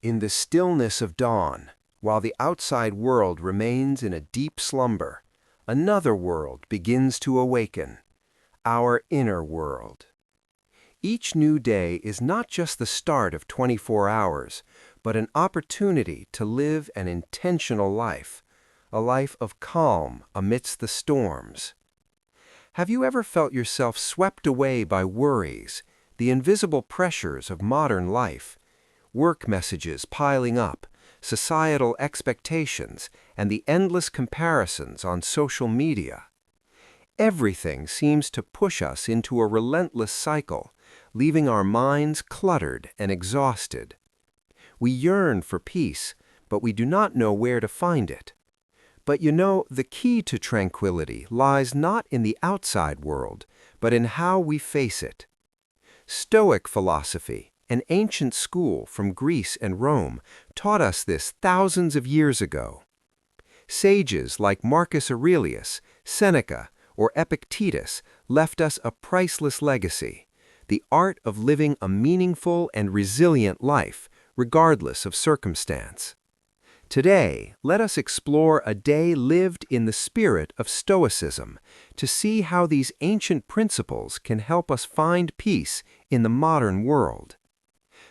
In the stillness of dawn, while the outside world remains in a deep slumber, another world begins to awaken, our inner world. Each new day is not just the start of 24 hours, but an opportunity to live an intentional life, a life of calm amidst the storms. Have you ever felt yourself swept away by worries, the invisible pressures of modern life, work messages piling up, societal expectations, and the endless comparisons on social media? Everything seems to push us into a relentless cycle, leaving our minds cluttered and exhausted. We yearn for peace, but we do not know where to find it. But the key to tranquility lies not in the outside world, but in how we face it. Stoic philosophy, an ancient school from Greece and Rome, taught us this thousands of years ago. Sages like Marcus Aurelius, Seneca, or Epictetus left us a priceless legacy, the art of living a meaningful and resilient life, regardless of circumstance. Today, let us explore a day lived in the spirit of Stoicism to see how these ancient principles can help us find peace in the modern world.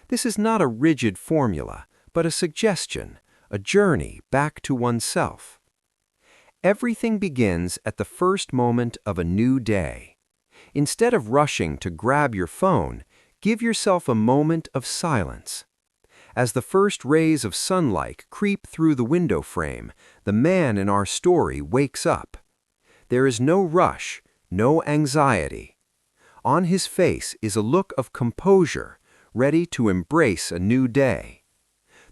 This is not a rigid formula, but a suggestion, a journey back to oneself. Everything begins at the first moment of a new day. Instead of rushing to grab your phone, give yourself a moment of silence. As the first rays of sunlight creep through the window frame, the man in our story wakes up. There is no rush, no anxiety. On his face is a look of composure, ready to embrace a new day.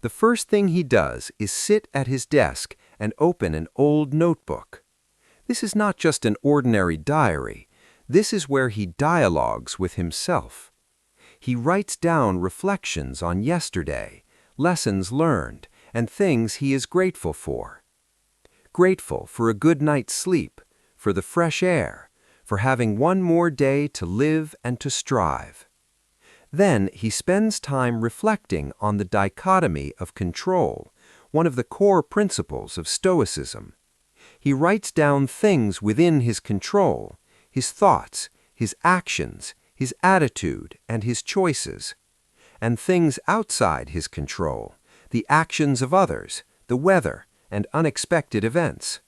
The first thing he does is sit at his desk and open an old notebook. This is not just an ordinary diary. This is where he dialogues with himself. He writes down reflections on yesterday, lessons learned, and things he is grateful for. Grateful for a good night's sleep, for the fresh air, for having one more day to live and to strive. Then he spends time reflecting on the dichotomy of control, one of the core principles of Stoicism. He writes down things within his control, his thoughts, his actions, his attitude, and his choices, and things outside his control, the actions of others, the weather, and unexpected events.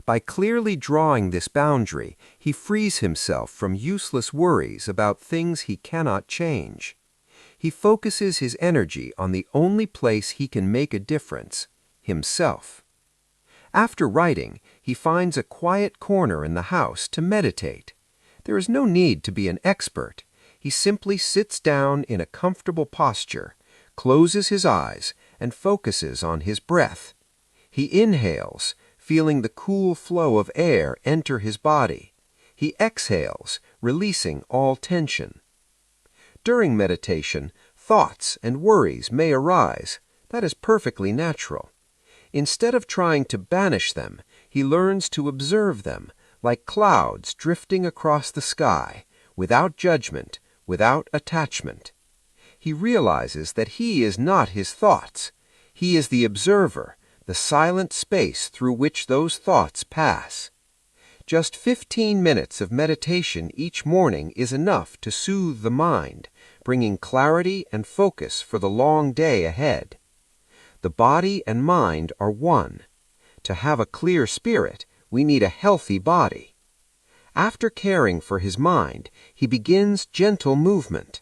By clearly drawing this boundary, he frees himself from useless worries about things he cannot change. He focuses his energy on the only place he can make a difference, himself. After writing, he finds a quiet corner in the house to meditate. There is no need to be an expert. He simply sits down in a comfortable posture, closes his eyes, and focuses on his breath. He inhales, feeling the cool flow of air enter his body. He exhales, releasing all tension. During meditation, thoughts and worries may arise. That is perfectly natural. Instead of trying to banish them, he learns to observe them, like clouds drifting across the sky, without judgment, without attachment. He realizes that he is not his thoughts. He is the observer, the silent space through which those thoughts pass. Just 15 minutes of meditation each morning is enough to soothe the mind, bringing clarity and focus for the long day ahead. The body and mind are one. To have a clear spirit, we need a healthy body. After caring for his mind, he begins gentle movement.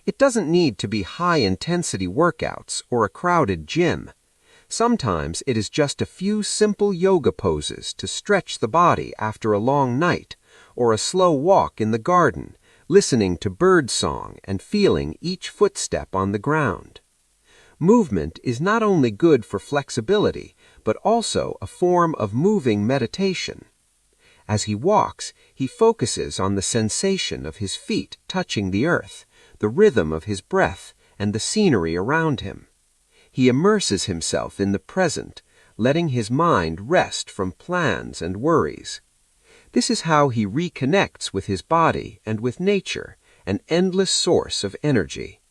It doesn't need to be high-intensity workouts or a crowded gym. Sometimes it is just a few simple yoga poses to stretch the body after a long night, or a slow walk in the garden, listening to bird song and feeling each footstep on the ground. Movement is not only good for flexibility, but also a form of moving meditation. As he walks, he focuses on the sensation of his feet touching the earth, the rhythm of his breath, and the scenery around him. He immerses himself in the present, letting his mind rest from plans and worries. This is how he reconnects with his body and with nature, an endless source of energy.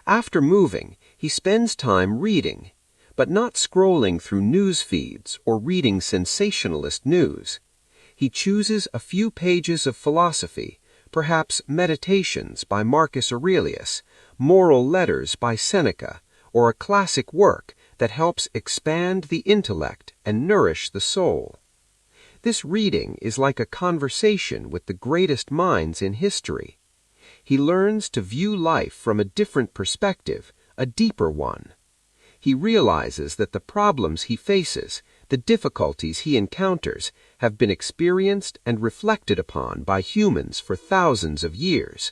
After moving, He spends time reading, but not scrolling through news feeds or reading sensationalist news. He chooses a few pages of philosophy, perhaps Meditations by Marcus Aurelius, moral letters by Seneca, or a classic work that helps expand the intellect and nourish the soul. This reading is like a conversation with the greatest minds in history. He learns to view life from a different perspective, a deeper one. He realizes that the problems he faces, the difficulties he encounters, have been experienced and reflected upon by humans for thousands of years.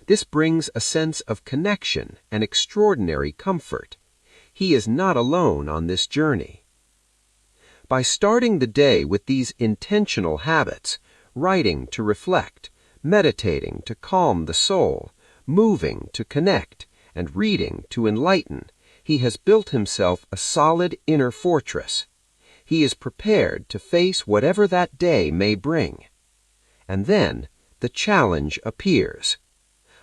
This brings a sense of connection and extraordinary comfort. He is not alone on this journey. By starting the day with these intentional habits, writing to reflect, meditating to calm the soul, moving to connect, and reading to enlighten, he has built himself a solid inner fortress. He is prepared to face whatever that day may bring. And then the challenge appears.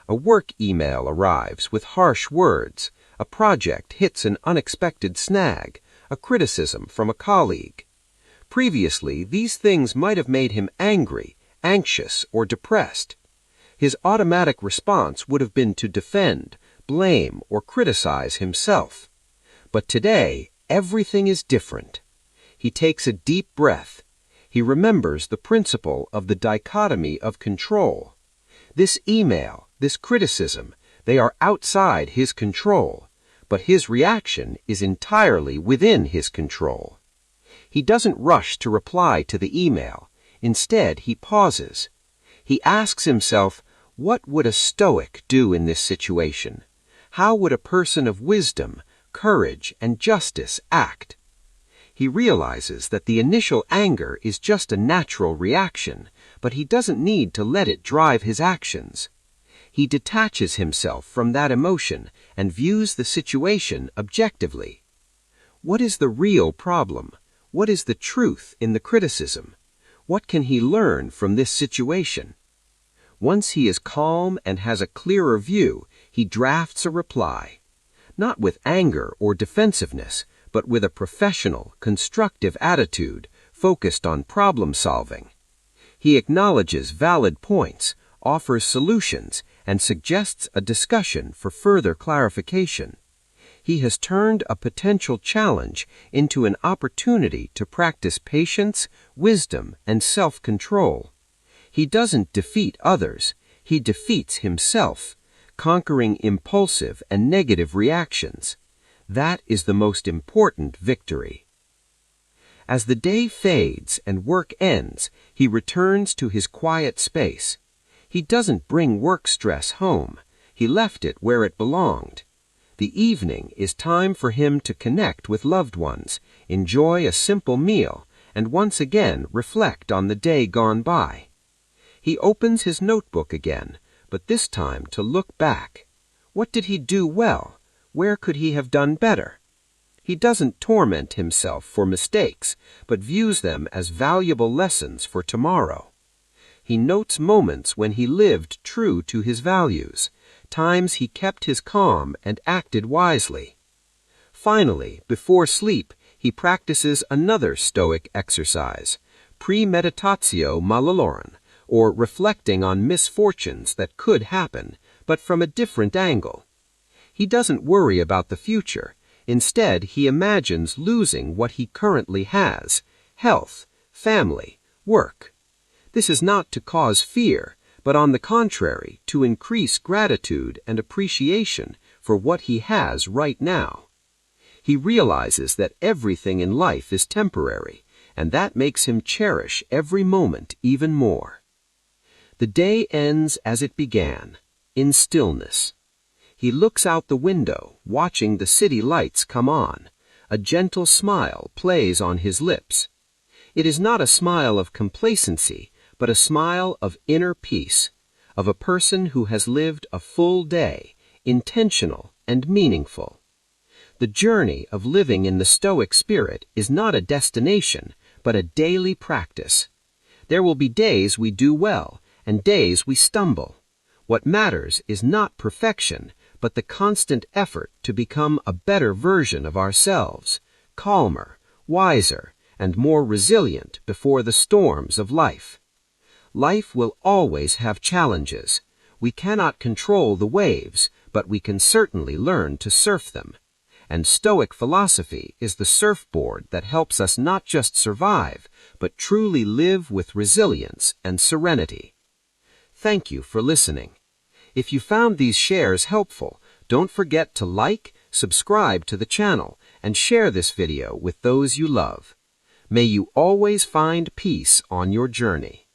A work email arrives with harsh words, a project hits an unexpected snag, a criticism from a colleague. Previously, these things might have made him angry, anxious, or depressed. His automatic response would have been to defend, blame, or criticize himself. But today, everything is different. He takes a deep breath. He remembers the principle of the dichotomy of control. This email, this criticism, they are outside his control, but his reaction is entirely within his control. He doesn't rush to reply to the email. Instead, he pauses. He asks himself, what would a Stoic do in this situation? How would a person of wisdom, courage, and justice act? He realizes that the initial anger is just a natural reaction, but he doesn't need to let it drive his actions. He detaches himself from that emotion and views the situation objectively. What is the real problem? What is the truth in the criticism? What can he learn from this situation? Once he is calm and has a clearer view, he drafts a reply. Not with anger or defensiveness, but with a professional, constructive attitude focused on problem solving. He acknowledges valid points, offers solutions, and suggests a discussion for further clarification. He has turned a potential challenge into an opportunity to practice patience, wisdom, and self-control. He doesn't defeat others, he defeats himself, conquering impulsive and negative reactions. That is the most important victory. As the day fades and work ends, he returns to his quiet space. He doesn't bring work stress home. He left it where it belonged. The evening is time for him to connect with loved ones, enjoy a simple meal, and once again reflect on the day gone by. He opens his notebook again, but this time to look back. What did he do well? Where could he have done better? He doesn't torment himself for mistakes, but views them as valuable lessons for tomorrow. He notes moments when he lived true to his values, times he kept his calm and acted wisely. Finally, before sleep, he practices another Stoic exercise, premeditatio malorum, or reflecting on misfortunes that could happen, but from a different angle. He doesn't worry about the future. Instead, he imagines losing what he currently has: health, family, work. This is not to cause fear, but on the contrary, to increase gratitude and appreciation for what he has right now. He realizes that everything in life is temporary, and that makes him cherish every moment even more. The day ends as it began, in stillness. He looks out the window, watching the city lights come on. A gentle smile plays on his lips. It is not a smile of complacency, but a smile of inner peace, of a person who has lived a full day, intentional and meaningful. The journey of living in the Stoic spirit is not a destination, but a daily practice. There will be days we do well, and days we stumble. What matters is not perfection, but the constant effort to become a better version of ourselves, calmer, wiser, and more resilient before the storms of life. Life will always have challenges. We cannot control the waves, but we can certainly learn to surf them. And Stoic philosophy is the surfboard that helps us not just survive, but truly live with resilience and serenity. Thank you for listening. If you found these shares helpful, don't forget to like, subscribe to the channel, and share this video with those you love. May you always find peace on your journey.